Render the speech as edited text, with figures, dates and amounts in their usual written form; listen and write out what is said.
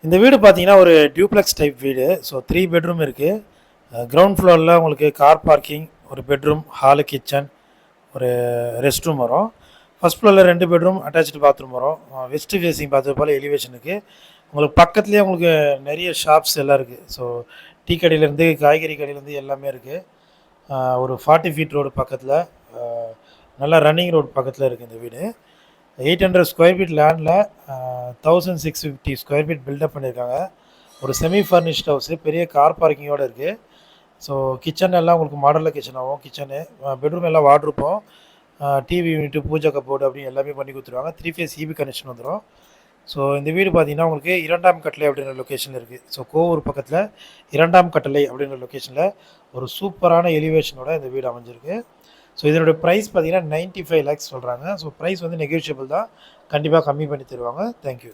இந்த வீடு பார்த்தீங்கன்னா ஒரு டியூப்ளெக்ஸ் டைப் வீடு. ஸோ 3 பெட்ரூம் இருக்குது. கிரவுண்ட் ஃப்ளோரில் உங்களுக்கு கார் பார்க்கிங், ஒரு பெட்ரூம், ஹாலு, கிச்சன், ஒரு ரெஸ்ட் ரூம் வரும். ஃபஸ்ட் ஃப்ளோரில் 2 பெட்ரூம், அட்டாச்சு பாத்ரூம் வரும். வெஸ்ட் ஃபேஸிங் பார்த்து போல் எலிவேஷனுக்கு உங்களுக்கு பக்கத்துலேயே உங்களுக்கு நிறைய ஷாப்ஸ் எல்லாம் இருக்குது. ஸோ டீ கடையிலேருந்து காய்கறி கடையிலேருந்து எல்லாமே இருக்குது. ஒரு 40 ஃபீட் ரோடு பக்கத்தில், நல்லா ரன்னிங் ரோடு பக்கத்தில் இருக்குது இந்த வீடு. 800 ஸ்கொயர் ஃபீட் லேண்டில் 1650 ஸ்கொயர் ஃபீட் பில்டப் பண்ணியிருக்காங்க. ஒரு செமி ஃபர்னிஷ்ட் ஹவுஸு, பெரிய கார் பார்க்கிங்கோடு இருக்குது. ஸோ கிச்சன் எல்லாம் உங்களுக்கு மாடலில் கிச்சன் ஆகும். கிச்சனு, பெட்ரூம் எல்லாம் வார்ட்ரூப்பும், டிவி யூனிட்டு, பூஜை கப்போர்டு அப்படின்னு எல்லாமே பண்ணி கொடுத்துருவாங்க. 3 ஃபேஸ் இபி கனெக்ஷன் வந்துடும். ஸோ இந்த வீடு பார்த்தீங்கன்னா உங்களுக்கு 2ஆம் கட்டளை அப்படின்ற லொக்கேஷனில் இருக்குது. ஸோ கோவூர் பக்கத்தில் 2ஆம் கட்டளை அப்படின்ற லொக்கேஷனில் ஒரு சூப்பரான எலிவேஷனோட இந்த வீடு அமைஞ்சிருக்கு. ஸோ இதனுடைய ப்ரைஸ் பார்த்தீங்கன்னா 95 lakhs சொல்கிறாங்க. ஸோ ப்ரைஸ் வந்து நெகோஷியபிள் தான், கண்டிப்பாக கம்மி பண்ணி தருவாங்க. தேங்க்யூ.